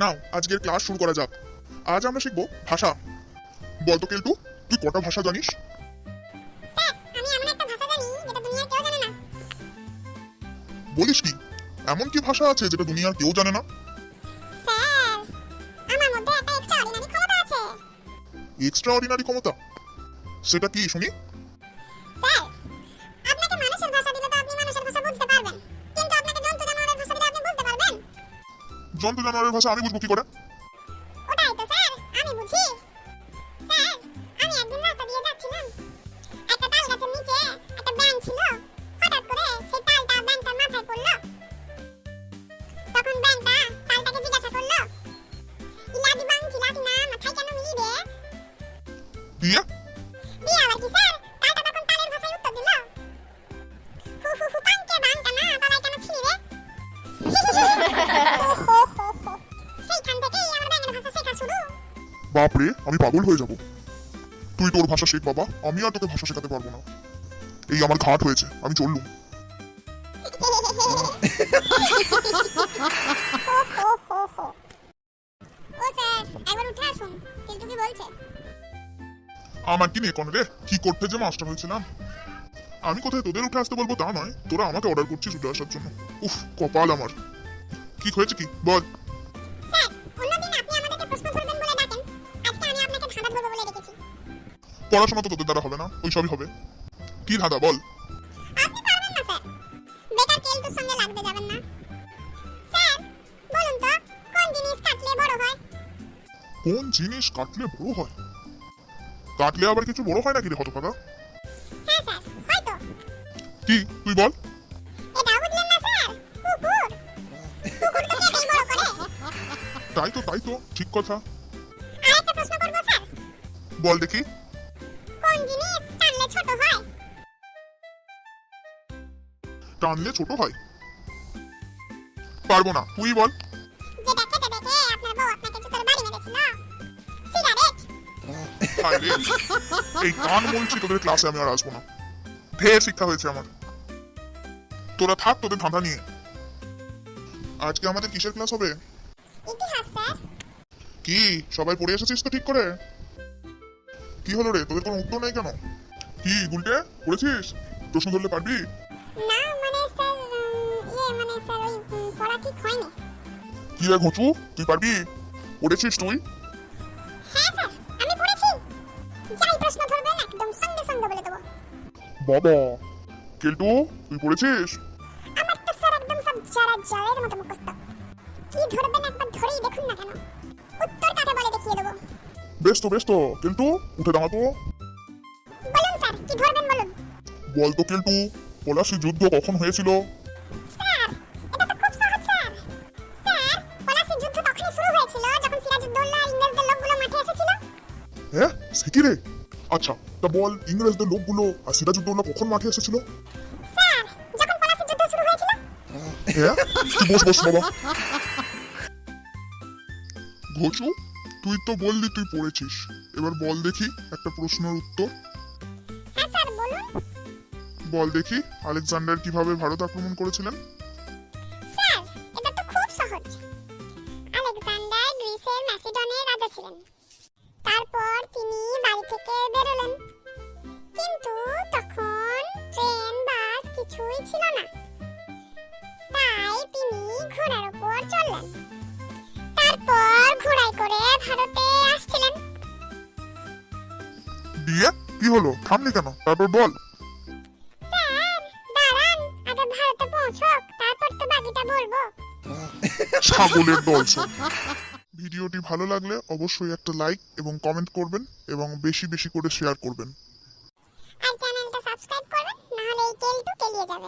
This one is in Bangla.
নাও আজকের ক্লাস শুরু করা যাক। আজ আমরা শিখব ভাষা। বলতো কেলটু, তুই কটা ভাষা জানিস? স্যার, আমি এমন একটা ভাষা জানি যেটা দুনিয়ার কেউ জানে না। বলিস কি? এমন কি ভাষা আছে যেটা দুনিয়ার কেউ জানে না? স্যার, আমার মধ্যে একটা এক্সট্রাঅর্ডিনারি ক্ষমতা আছে। এক্সট্রা অর্ডিনারি ক্ষমতা? সেটা কি শুনি? স্যার, আপনাকে মানুষের ভাষা দিলে তো আপনি মানুষের ভাষা বুঝতে পারবেন, কিন্তু আপনাকে জন্তু জানোয়ারের ভাষা দিলে আপনি বুঝতে পারবেন? জন্তু জানোয়ারের ভাষা আমি বুঝবো কি করে? ওটাই তো স্যার, আমি বুঝি। স্যার, আমি একদিন রাস্তা দিয়ে যাচ্ছিলাম, একটা তাল গাছের নিচে একটা ব্যাঙ ছিল। হঠাৎ করে সেই তালটা ব্যাঙটার মাথায় পড়লো। তখন ব্যাঙটা তালটাকে জিজ্ঞাসা করলো, ইলাদি বাংচি লাদি না মাথায় কেন মিলি রে? দিয়ে দিয়ে আবার কি স্যার, তালটা তখন তালের ভাষায় উত্তর দিল, হু হু হু পাংকে বাংটা না তালায় কেন ছিলি রে? সেইখান থেকেই আমার ব্যাঙের ভাষা শেখা শুরু। বাপরে, আমি পাগল হয়ে যাব। তুই তোর ভাষা শেখ বাবা, আমি আর তোকে ভাষা শেখাতে পারবো না। এই আমার ঘাট হয়েছে, আমি চললুম। ও স্যার, একবার উঠে আসুন, কিন্তু কি বলছে? আমার কি নেই কোন রে, কি করতে যে মাস্টার হয়েছিলাম। আমি কোথায় তোদের উঠে আসতে বলবো তা নয়, তোরা আমাকে অর্ডার করছিস উঠে আসার জন্য। উফ, কপাল আমার। কি হয়েছে কি বল? স্যার, অন্যদিন আপনি আমাদেরকে প্রশ্ন ধরবেন বলে ডাকেন, আজকে আমি আপনাকে ধাঁধা ধরবো বলে ডেকেছি। পড়াশোনা তো তোদের দ্বারা হবে না, ওই সবই হবে। কি ধাঁধা বল? আপনি পারবেন না স্যার, বেকার কেলটুর সঙ্গে লাগতে যাবেন না। স্যার, বলুন তো, কোন জিনিস কাটলে বড় হয়? কোন জিনিস কাটলে বড় হয়? কাটলে আবার কিছু বড় হয় নাকি রে হতভাগা? হ্যাঁ স্যার, হয়তো। কি তুই বল? এটা বুঝলেন না স্যার? কুকুর। কুকুর তো কেটেই বড় করে। তাই তো ঠিক কথা। আরেকটা প্রশ্ন করব স্যার, বল দেখি। কোন জিনিস টানলে ছোট হয়? টানলে ছোট হয়? পারবো না, তুই বল। যেটা খেতে দেখে আপনার বউ আপনাকে জুতোর বাড়ি মেরেছিল। সিগারেট। হায় রে, এই কান বলছি তোদের ক্লাসে আমি আর আসবো না। ঢের শিক্ষা হয়েছে আমার। তোরা থাক তোদের ধাঁধা নিয়ে। আজকে আমাদের কিসের ক্লাস হবে? ইতিহাস স্যার। কি সবাই পড়ে এসেছিস তো ঠিক করে? কি হলো রে, তোদের কোনো উত্তর নেই কেন? কি গুলটে, পড়েছিস? প্রশ্ন ধরলে পারবি? না মানে স্যার, মানে স্যার ওই পড়া ঠিক হয়নি। কি রে ঘুচু, তুই পারবি? পড়েছিস তুই? হ্যাঁ স্যার, আমি পড়েছি। যাই প্রশ্ন ধরবেন একদম সঙ্গে সঙ্গে বলে দেবো। বাবা, কেলটু তুই পড়েছিস? আমার তো স্যার একদম সব যারা জলের মতো মুখস্থ। কি ধরবেন একবার ধরেই দেখুন না কেন, উত্তর কাকে বলে দেখিয়ে দেবো। বেশ তো কেলটু, উঠে দাঁড়া তো। বলুন স্যার, কি ধরবেন বলুন। বল তো কেলটু, পলাশী যুদ্ধ কখন হয়েছিল? স্যার, এটা তো খুব সহজ স্যার। স্যার, পলাশীর যুদ্ধ তখনই শুরু হয়েছিল যখন সিরাজউদ্দৌলা ইংরেজদের লোকগুলো মাঠে এসেছিল। হ্যাঁ, সে কি রে? আচ্ছা, তা বল ইংরেজদের লোকগুলো আর সিরাজউদ্দৌলা কখন মাঠে এসেছিল? স্যার, যখন পলাশীর যুদ্ধ শুরু হয়েছিল। হ্যাঁ, তুই বস বাবা। ঘোচু, তুই তো বললি তুই পড়েছিস, এবার বল দেখি একটা প্রশ্নের উত্তর। হ্যাঁ স্যার, বলুন। বল দেখি আলেকজান্ডার কিভাবে ভারত আক্রমণ করেছিলেন? স্যার, এটা তো খুব সহজ। আলেকজান্ডার গ্রিসের ম্যাসিডনের রাজা ছিলেন। তারপর তিনি বাড়ি থেকে বেরোলেন, কিন্তু তখন ট্রেন বাস কিছুই ছিল না। তাই তিনি ঘোড়ার উপর চললেন। তারপর ঘোড়ায় করে ভারতে আসছিলেন। দিয়ে কি হলো, থামলি কেন? তারপর বল। স্যার, দাঁড়ান, আগে ভারতে পৌঁছক, তারপর তো বাকিটা বলবো। ছাগলের দল সব। ভিডিওটি ভালো লাগলে অবশ্যই একটা লাইক এবং কমেন্ট করবেন এবং বেশি বেশি করে শেয়ার করবেন। আর চ্যানেলটা সাবস্ক্রাইব করবেন, না হলে এই কেলটু কেলিয়ে যাবে।